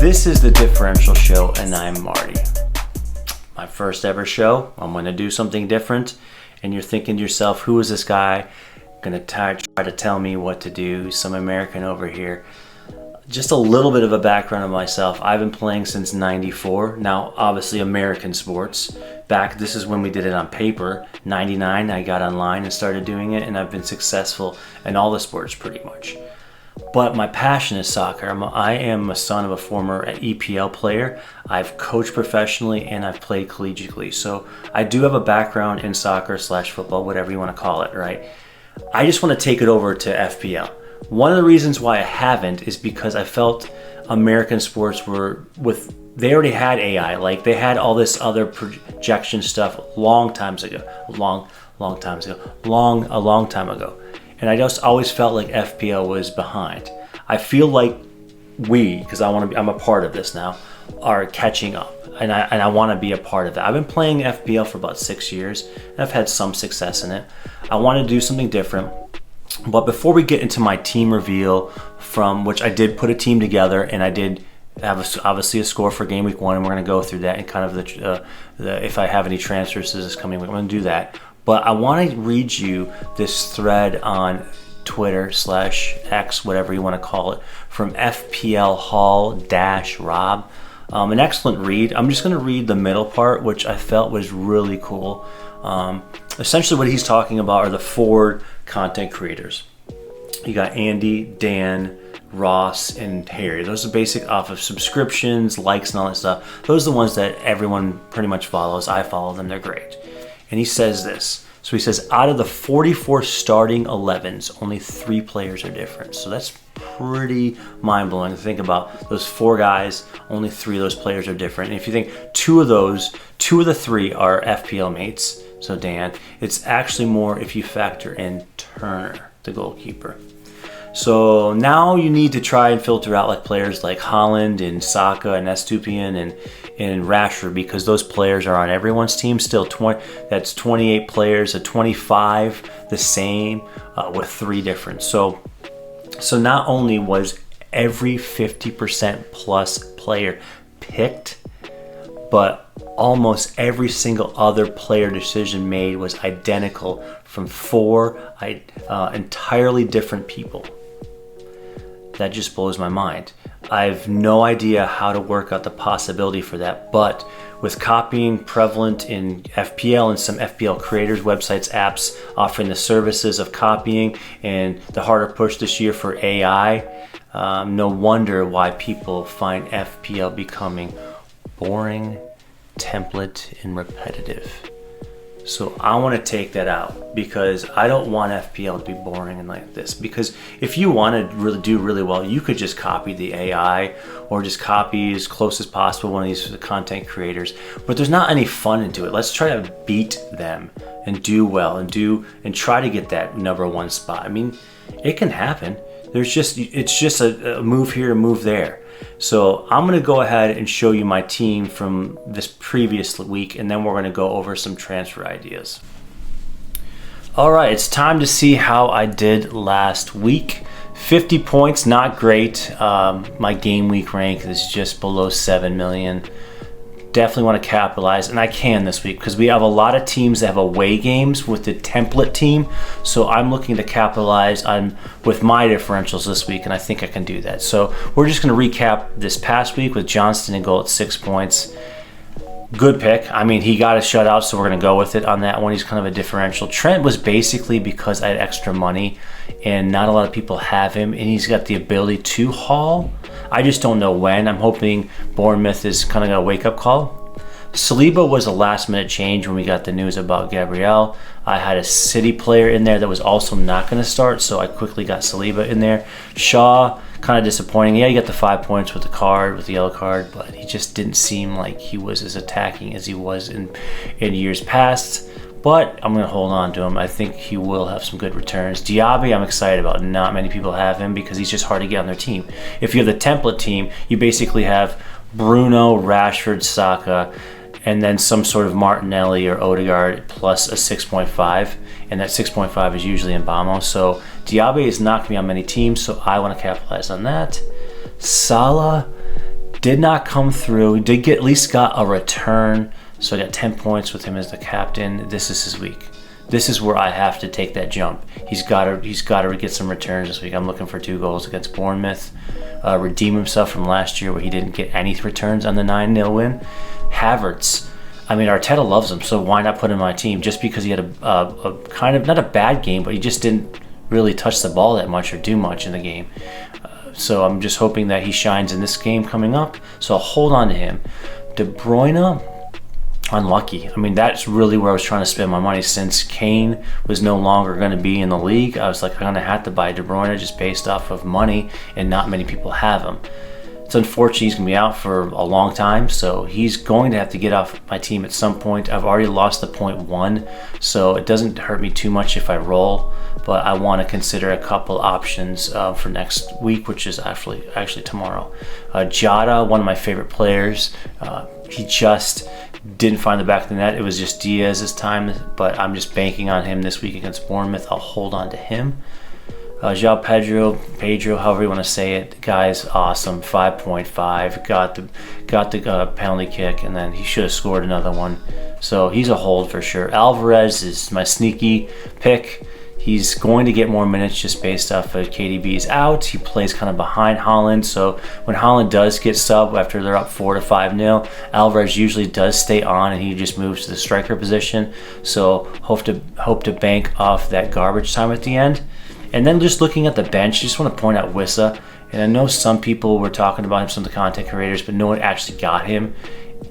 This is the Differential Show, and I'm Marty. My first ever show. I'm going to do something different, and you're thinking to yourself, who is this guy going to try to tell me what to do? Some American over here. Just a little bit of a background of myself. I've been playing since '94. Now, obviously, American sports. This is when we did it on paper. '99, I got online and started doing it, and I've been successful in all the sports pretty much. But my passion is soccer. I am a son of a former EPL player. I've coached professionally and I've played collegiately. So I do have a background in soccer / football, whatever you want to call it, right? I just want to take it over to FPL. One of the reasons why I haven't is because I felt American sports they already had AI. Like they had all this other projection stuff a long time ago. And I just always felt like FPL was behind. I feel like because I'm a part of this now, are catching up, and I want to be a part of that. I've been playing FPL for about 6 years, and I've had some success in it. I want to do something different, but before we get into my team reveal, from which I did put a team together, and I did have obviously a score for game week 1, and we're going to go through that and kind of if I have any transfers this coming week, I'm going to do that. But I want to read you this thread on Twitter / X, whatever you want to call it, from FPL Hall-Rob. An excellent read. I'm just going to read the middle part, which I felt was really cool. Essentially what he's talking about are the forward content creators. You got Andy, Dan, Ross, and Harry. Those are basic off of subscriptions, likes, and all that stuff. Those are the ones that everyone pretty much follows. I follow them. They're great. And he says this. So he says, out of the 44 starting 11s, only 3 players are different. So that's pretty mind-blowing to think about. Those 4 guys, only 3 of those players are different. And if you think 2 of the 3 are FPL mates, so Dan, it's actually more if you factor in Turner, the goalkeeper. So now you need to try and filter out like players like Holland and Saka and Estupiñán and Rashford, because those players are on everyone's team still. That's 28 players, 25 the same with 3 different. So not only was every 50% plus player picked, but almost every single other player decision made was identical from 4 entirely different people. That just blows my mind. I have no idea how to work out the possibility for that, but with copying prevalent in FPL and some FPL creators, websites, apps offering the services of copying, and the harder push this year for AI, no wonder why people find FPL becoming boring, template, and repetitive. So I want to take that out because I don't want FPL to be boring and like this. Because if you want to do really well, you could just copy the AI or just copy as close as possible one of these content creators. But there's not any fun into it. Let's try to beat them and do well and try to get that number 1 spot. I mean, it can happen. It's just a move here, a move there. So I'm going to go ahead and show you my team from this previous week, and then we're going to go over some transfer ideas. All right, it's time to see how I did last week. 50 points, not great. My game week rank is just below 7 million. Definitely want to capitalize, and I can this week because we have a lot of teams that have away games with the template team. So I'm looking to capitalize with my differentials this week, and I think I can do that. So we're just going to recap this past week with Johnston in goal at 6 points. Good pick. I mean, he got a shutout, so we're going to go with it on that one. He's kind of a differential. Trent was basically because I had extra money, and not a lot of people have him, and he's got the ability to haul. I just don't know when. I'm hoping Bournemouth is kind of a wake-up call. Saliba was a last-minute change when we got the news about Gabriel. I had a City player in there that was also not going to start, so I quickly got Saliba in there. Shaw, kind of disappointing. Yeah, he got the 5 points with the yellow card, but he just didn't seem like he was as attacking as he was in years past. But I'm going to hold on to him. I think he will have some good returns. Diaby, I'm excited about. Not many people have him because he's just hard to get on their team. If you have the template team, you basically have Bruno, Rashford, Saka, and then some sort of Martinelli or Odegaard plus a 6.5. And that 6.5 is usually in Mbamo. So Diaby is not going to be on many teams, so I want to capitalize on that. Salah Did not come through. He did get, at least got a return. So I got 10 points with him as the captain. This is his week. This is where I have to take that jump. He's got to get some returns this week. I'm looking for 2 goals against Bournemouth. Redeem himself from last year where he didn't get any returns on the 9-0 win. Havertz. I mean, Arteta loves him, so why not put him on my team? Just because he had a kind of, not a bad game, but he just didn't really touch the ball that much or do much in the game. So I'm just hoping that he shines in this game coming up. So I'll hold on to him. De Bruyne, unlucky. I mean, that's really where I was trying to spend my money since Kane was no longer going to be in the league. I was like, I'm going to have to buy De Bruyne just based off of money, and not many people have him. It's unfortunate he's going to be out for a long time, so he's going to have to get off my team at some point. I've already lost the 0.1, so it doesn't hurt me too much if I roll, but I want to consider a couple options for next week, which is actually tomorrow. Jota, one of my favorite players, he just didn't find the back of the net. It was just Diaz's time, but I'm just banking on him this week against Bournemouth. I'll hold on to him. João Pedro, however you want to say it, the guy's awesome. 5.5, got the penalty kick, and then he should have scored another one. So he's a hold for sure. Alvarez is my sneaky pick. He's going to get more minutes just based off of KDB's out. He plays kind of behind Haaland, so when Haaland does get sub after they're up 4 to 5-0, Alvarez usually does stay on, and he just moves to the striker position. So hope to bank off that garbage time at the end. And then just looking at the bench, just want to point out Wissa. And I know some people were talking about him, some of the content creators, but no one actually got him.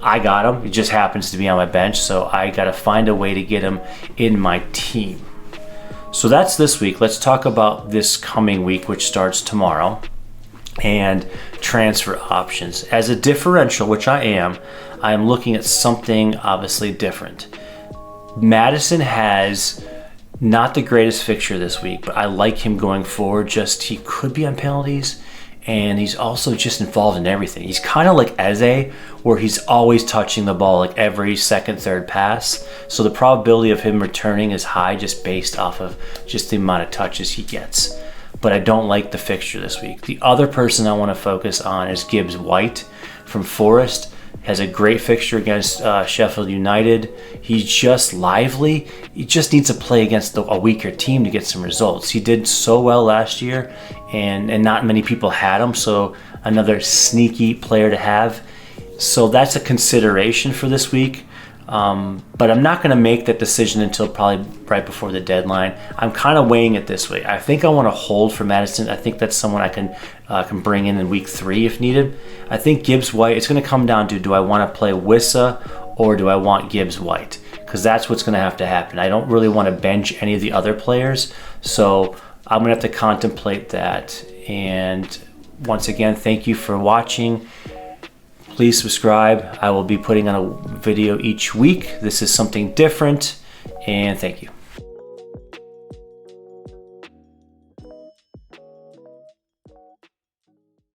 I got him. It just happens to be on my bench, so I got to find a way to get him in my team. So that's this week. Let's talk about this coming week, which starts tomorrow, and transfer options. As a differential, which I am looking at something obviously different. Madison has not the greatest fixture this week, but I like him going forward. Just he could be on penalties, and he's also just involved in everything. He's kind of like Eze, where he's always touching the ball like every second, third pass. So the probability of him returning is high just based off of just the amount of touches he gets. But I don't like the fixture this week. The other person I want to focus on is Gibbs White from Forest. Has a great fixture against Sheffield United. He's just lively. He just needs to play against a weaker team to get some results. He did so well last year, and not many people had him, so another sneaky player to have. So that's a consideration for this week. But I'm not going to make that decision until probably right before the deadline. I'm kind of weighing it this way. I think I want to hold for Madison. I think that's someone I can bring in week 3 if needed. I think Gibbs White, it's going to come down to, do I want to play Wissa or do I want Gibbs White? Because that's what's going to have to happen. I don't really want to bench any of the other players, so I'm going to have to contemplate that. And once again, thank you for watching. Please subscribe. I will be putting on a video each week. This is something different, and thank you.